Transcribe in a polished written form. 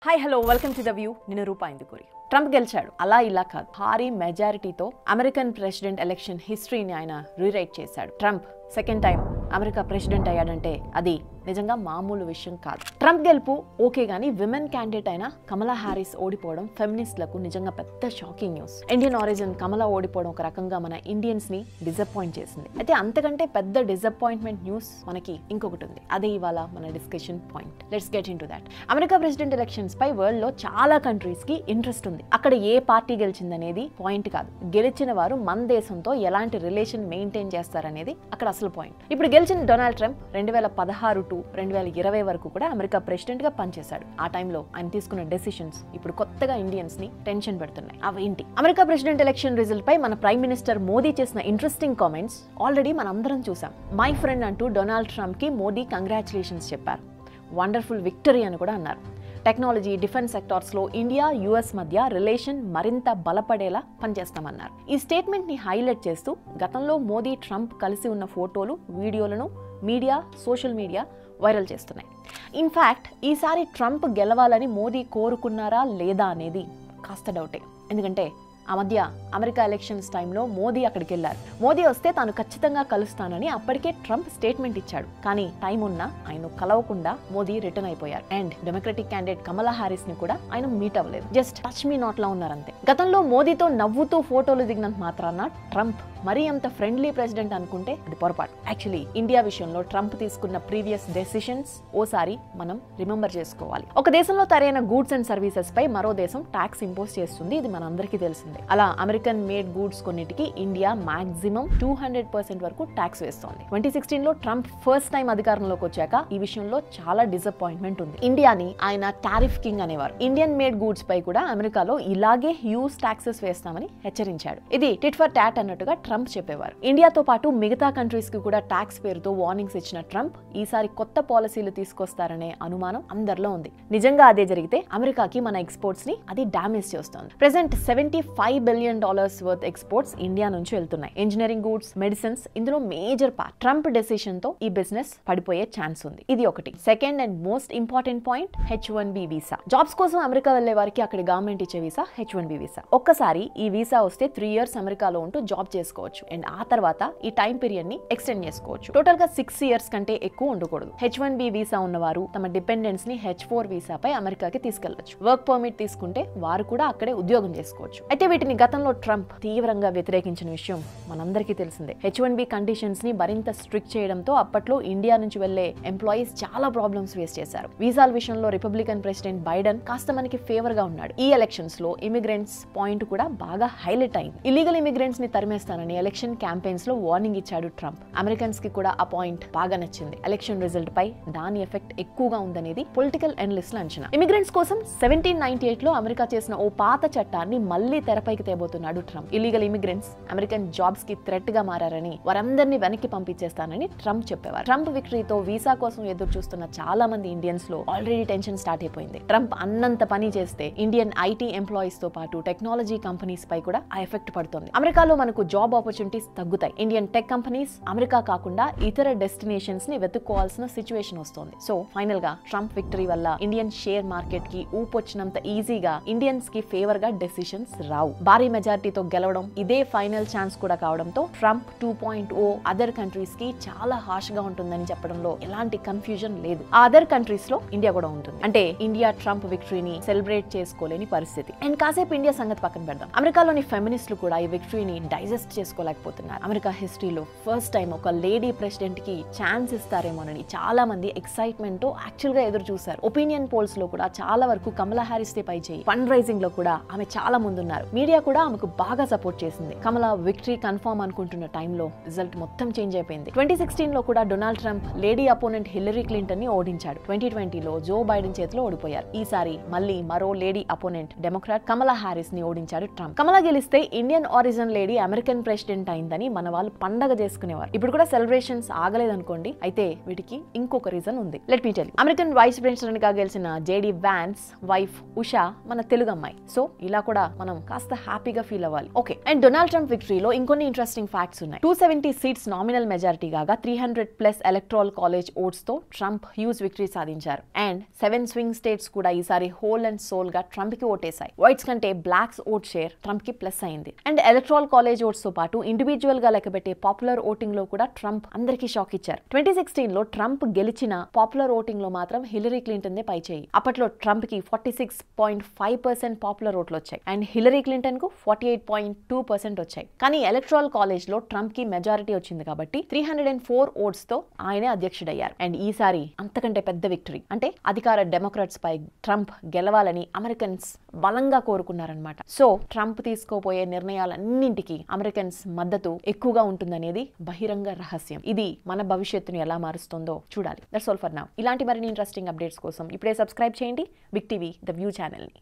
Hi hello welcome to the view. నేను రూపా Indukuri. Trump గెలిచాడు, అలా ఇలా కాదు, భారీ మెజారిటీతో అమెరికన్ ప్రెసిడెంట్ ఎలక్షన్ హిస్టరీని ఆయన రీరైట్ చేశాడు. Trump second time America president అయ్యాడంటే అది నిజంగా మామూలు విషయం కాదు. ట్రంప్ గెలుపు ఓకే గానీ విమెన్ క్యాండిడేట్ అయిన కమలా హ్యారిస్ ఓడిపోవడం ఫెమినిస్ట్లకు నిజంగా పెద్ద షాకింగ్ న్యూస్. ఇండియన్ ఆరిజిన్ కమలా ఓడిపోవడం ఒక రకంగా మన ఇండియన్స్ ని డిసప్పాయింట్ చేసింది. అయితే అంతకంటే పెద్ద డిసప్పాయింట్మెంట్ న్యూస్ మనకి ఇంకొకటి ఉంది. అదే ఇవాళ మన discussion point. Let's get into that. America president elections పై వరల్డ్ లో చాలా కంట్రీస్ కి ఇంట్రెస్ట్ ఉంది. అక్కడ ఏ పార్టీ గెలిచిందనేది పాయింట్ కాదు, గెలిచిన వారు మన దేశంతో ఎలాంటి రిలేషన్ మెయింటైన్ చేస్తారనేది అక్కడ అసలు పాయింట్. ఇప్పుడు గెలిచిన డొనాల్డ్ ట్రంప్ 2016 టు 2020 వరకు కూడా అమెరికా ప్రెసిడెంట్ గా పనిచేశాడు. ఆ టైంలో ఆయన తీసుకున్న డెసిషన్స్ ఇప్పుడు కొత్తగా ఇండియన్స్ ని టెన్షన్ పెడుతున్నాయి. అవేంటి? అమెరికా ప్రెసిడెంట్ ఎలక్షన్ రిజల్ట్ పై మన ప్రైమ్ మినిస్టర్ మోదీ చేసిన ఇంట్రెస్టింగ్ కామెంట్స్ ఆల్రెడీ మనం అందరం చూసాం. మై ఫ్రెండ్ అంటూ డొనాల్డ్ ట్రంప్ కి మోదీ కంగ్రాచులేషన్స్ చెప్పారు. వండర్ఫుల్ విక్టరీ అని కూడా అన్నారు. టెక్నాలజీ, డిఫెన్స్ సెక్టార్స్లో ఇండియా యుఎస్ మధ్య రిలేషన్ మరింత బలపడేలా పనిచేస్తామన్నారు. ఈ స్టేట్మెంట్ని హైలైట్ చేస్తూ గతంలో మోదీ ట్రంప్ కలిసి ఉన్న ఫోటోలు, వీడియోలను మీడియా, సోషల్ మీడియా వైరల్ చేస్తున్నాయి. ఇన్ఫ్యాక్ట్ ఈసారి ట్రంప్ గెలవాలని మోదీ కోరుకున్నారా లేదా అనేది కాస్త డౌటే. ఎందుకంటే ఆ మధ్య అమెరికా ఎలక్షన్స్ టైంలో మోదీ అక్కడికి వెళ్లారు. మోదీ వస్తే తాను ఖచ్చితంగా కలుస్తానని అప్పటికే ట్రంప్ స్టేట్మెంట్ ఇచ్చాడు. కానీ టైం ఉన్నా ఆయన కలవకుండా మోదీ రిటర్న్ అయిపోయారు. And democratic candidate Kamala Harris ని కూడా ఆయన మీట్ అవ్వలేదు. జస్ట్ టచ్ మీ నాట్ లా ఉన్నారంతే. గతంలో మోదీతో నవ్వుతూ ఫోటోలు దిగినంత మాత్రాన ట్రంప్ మరీ అంత ఫ్రెండ్లీ ప్రెసిడెంట్ అనుకుంటే అది పొరపాటు. యాక్చువల్లీ ఇండియా విషయంలో ట్రంప్ తీసుకున్న ప్రీవియస్ డెసిషన్స్ ఓసారి మనం రిమెంబర్ చేసుకోవాలి. ఒక దేశంలో తరైన గూడ్స్ అండ్ సర్వీసెస్ పై మరో దేశం ట్యాక్స్ ఇంపోజ్ చేస్తుంది. ఇది మనందరికీ తెలిసిందే. అలా అమెరికన్ మేడ్ గూడ్స్ కొన్నిటికి ఇండియా మాక్సిమం 200% వరకు ట్యాక్స్ వేస్తోంది. 2016 లో ట్రంప్ ఫస్ట్ టైం అధికారంలోకి వచ్చాక ఈ విషయంలో చాలా డిసప్పాయింట్మెంట్ ఉంది. ఇండియాని ఆయన టారిఫ్ కింగ్ అనేవారు. ఇండియన్ మేడ్ గూడ్స్ పై కూడా అమెరికాలో ఇలాగే హ్యూజ్ ట్యాక్సెస్ వేస్తామని హెచ్చరించాడు. ఇది టిట్ ఫర్ టాట్ అన్నట్టుగా ట్రంప్ చెప్పేవారు. ఇండియాతో పాటు మిగతా కంట్రీస్ కి కూడా ట్యాక్స్ పేరుతో వార్నింగ్స్ ఇచ్చిన ట్రంప్ ఈసారి కొత్త పాలసీలు తీసుకొస్తారనే అనుమానం అందరిలో ఉంది. నిజంగా అదే జరిగితే అమెరికాకి మన ఎక్స్పోర్ట్స్ ని అది డామేజ్ చేస్తోంది. Present $75 billion worth exports India నుంచి వెళ్తున్నాయి. ఇంజనీరింగ్ గూడ్స్, మెడిసిన్స్ ఇందులో మేజర్ పార్ట్. ట్రంప్ డెసిషన్ తో ఈ బిజినెస్ పడిపోయే ఛాన్స్ ఉంది. ఇది ఒకటి. Second and most important point, H1B visa. Jobs కోసం అమెరికా వెళ్లే వారికి అక్కడ గవర్నమెంట్ ఇచ్చే వీసా H1B వీసా. ఒక్కసారి ఈ వీసా వస్తే 3 years అమెరికాలో ఉంటూ జాబ్ చేసుకోవచ్చు. అండ్ ఆ తర్వాత ఈ టైం పీరియడ్ ని ఎక్స్టెండ్ చేసుకోవచ్చు. టోటల్ గా 6 years కంటే ఎక్కువ ఉండకూడదు. H1B వీసా ఉన్నవారు తమ డిపెండెంట్స్ ని H4 వీసా పై అమెరికాకి తీసుకెళ్లొచ్చు. వర్క్ పర్మిట్ తీసుకుంటే వారు కూడా అక్కడే ఉద్యోగం చేసుకోవచ్చు. అయితే వీటిని గతంలో ట్రంప్ తీవ్రంగా వ్యతిరేకించిన విషయం మనందరికీ తెలిసిందే. H1B కండిషన్స్ ని మరింత స్ట్రిక్ట్ చేయడంతో అప్పట్లో ఇండియా నుంచి వెళ్లే ఎంప్లాయీస్ చాలా ప్రాబ్లమ్స్ ఫేస్ చేశారు. వీసాల విషయంలో రిపబ్లికన్ ప్రెసిడెంట్ బైడెన్ కాస్త మనకి ఫేవర్ గా ఉన్నాడు. ఈ ఎలక్షన్స్ లో ఇమిగ్రెంట్స్ పాయింట్ కూడా బాగా హైలైట్ అయింది. ఇల్లీగల్ ఇమిగ్రెంట్స్ ని తరిమేస్తానని ఎలక్షన్ క్యాంపెయిన్స్ లో వార్నింగ్ ఇచ్చాడు ట్రంప్. అమెరికన్స్ కి కూడా ఆ పాయింట్ బాగా నచ్చింది. ఎలక్షన్ రిజల్ట్ పై దాని ఎఫెక్ట్ ఎక్కువగా ఉందనేది పొలిటికల్ అనలిస్ట్ల అంచనా. ఇమిగ్రెంట్స్ కోసం 1798 లో అమెరికా చేసిన ఓ పాత చట్టాన్ని మళ్లీ తెరపైకి తేబోతున్నాడు Trump. Illegal immigrants American jobs కి థ్రెట్ గా మారారని, వారందరినీ వెనక్కి పంపించేస్తానని ట్రంప్ చెప్పేవారు. ట్రంప్ విక్టరీతో వీసా కోసం ఎదురు చూస్తున్న చాలా మంది ఇండియన్స్ లో ఆల్రెడీ టెన్షన్ స్టార్ట్ అయిపోయింది. ట్రంప్ అన్నంత పని చేస్తే ఇండియన్ ఐటీ ఎంప్లాయీస్ తో పాటు టెక్నాలజీ కంపెనీస్ పై కూడా ఆ ఎఫెక్ట్ పడుతుంది. అమెరికాలో మనకు జాబ్ ఆపర్చునిటీస్ తగ్గుతాయి. ఇండియన్ టెక్ కంపెనీస్ అమెరికా కాకుండా ఇతర డెస్టినేషన్స్ ని వెతుక్కోవాల్సిన సిచ్యువేషన్ వస్తుంది. సో ఫైనల్ గా ట్రంప్ విక్టరీ వల్ల ఇండియన్ షేర్ మార్కెట్ కి ఊపొచ్చినంత ఈజీగా ఇండియన్స్ కి ఫేవర్ గా డెసిషన్స్ రావు. భారీ మెజారిటీతో గెలవడం ఇదే ఫైనల్ ఛాన్స్ కూడా కావడంతో ట్రంప్ 2.0 అదర్ కంట్రీస్ కి చాలా హార్ష్ గా ఉంటుందని చెప్పడంలో ఎలాంటి కన్ఫ్యూజన్ లేదు. ఆ అదర్ కంట్రీస్ లో ఇండియా కూడా ఉంటుంది. అంటే ఇండియా ట్రంప్ విక్టరీని సెలబ్రేట్ చేసుకోలేని పరిస్థితి. అండ్ కాసేపు ఇండియా సంగతి పక్కన పెడదాం. అమెరికాలోని ఫెమినిస్టులు కూడా ఈ విక్టరీని డైజెస్ట్ చేసుకోలేకపోతున్నారు. అమెరికా హిస్టరీలో ఫస్ట్ టైం ఒక లేడీ ప్రెసిడెంట్ కి ఛాన్స్ ఇస్తారేమోనని చాలా మంది ఎక్సైట్మెంట్ తో యాక్చువల్ గా ఎదురు చూశారు. ఒపీనియన్ పోల్స్ లో కూడా చాలా వరకు కమలా హ్యారిస్ పై చేయి. ఫండ్ రైజింగ్ లో కూడా ఆమె చాలా ముందున్నారు. మీడియా కూడా ఆమెకు బాగా సపోర్ట్ చేసింది. కమలా విక్టరీ కన్ఫర్మ్ అనుకుంటున్న టైంలో రిజల్ట్ మొత్తం చేంజ్ అయిపోయింది. 2016 లో కూడా Donald Trump lady opponent Hillary Clinton ని ఓడించాడు. 2020 లో జో బైడెన్ చేతిలో ఓడిపోయారు. ఈసారి మళ్ళీ మరో లేడీ అపోనెంట్ డెమోక్రాట్ కమలా హ్యారిస్ ని ఓడించాడు ట్రంప్. కమలా గెలిస్తే Indian origin lady American president అయిందని మన వాళ్ళు పండగ చేసుకునేవారు. ఇప్పుడు కూడా సెలబ్రేషన్స్ ఆగలేదనుకోండి. అయితే వీటికి ఇంకొక రీజన్ ఉంది. Let me tell you. American vice president గా గెలిచిన జేడీ వ్యాన్స్ వైఫ్ ఉషా మన తెలుగు అమ్మాయి. సో ఇలా కూడా మనం కాస్త హ్యాపీగా ఫీల్ అవ్వాలి. ఓకే, అండ్ డొనాల్డ్ ట్రంప్ విక్టరీలో ఇంకొన్ని ఇంట్రెస్టింగ్ ఫ్యాక్ట్స్ ఉన్నాయి. 270 సీట్స్ నామినల్ మెజారిటీ కాగా 300+ ఎలక్ట్రల్ కాలేజ్ ఓట్స్ తో ట్రంప్ హ్యూజ్ విక్టరీ సాధించారు. అండ్ 7 స్వింగ్ స్టేట్స్ కూడా ఈసారి హోల్ అండ్ సోల్ గా ట్రంప్ కి ఓటేశాయి. వైట్స్ కంటే బ్లాక్స్ ఓట్ షేర్ ట్రంప్ కి ప్లస్ అయింది. అండ్ ఎలక్ట్రల్ కాలేజ్ ఓట్స్ తో పాటు ఇండివిజువల్ గా లెక్కబెట్టే పాపులర్ ఓటింగ్ లో కూడా ట్రంప్ అందరికీ షాక్ ఇచ్చారు. 2016 లో ట్రంప్ గెలిచిన పాపులర్ ఓటింగ్ లో మాత్రం హిలరీ క్లింటన్ దే పై చేయి. అప్పట్లో ట్రంప్ కి 46.5% పాపులర్ ఓట్లు వచ్చాయి అండ్ హిలరీ క్లింటన్ కు 48.2% వచ్చాయి. కానీ ఎలక్ట్రల్ కాలేజ్ లో ట్రంప్ కి మెజారిటీ వచ్చింది కాబట్టి 304 ఓట్స్ తో ఆయనే అధ్యక్షుడయ్యారు. అండ్ ఈసారి అంతకంటే పెద్ద విక్టరీ, అంటే అధికార డెమోక్రాట్స్ పై ట్రంప్ గెలవాలని అమెరికన్స్ బలంగా కోరుకున్నారనమాట. సో ట్రంప్ తీసుకోబోయే నిర్ణయాలన్నింటికి అమెరికన్స్ మద్దతు ఎక్కువగా ఉంటుందనేది బహిరంగ రహస్యం. ఇది మన భవిష్యత్తును ఎలా మారుస్తుందో చూడాలి. That's all for now. ఇలాంటి మరిన్ని ఇంట్రెస్టింగ్ అప్డేట్స్ కోసం ఇప్పుడే సబ్స్క్రైబ్ చేయండి big TV the view channel ని.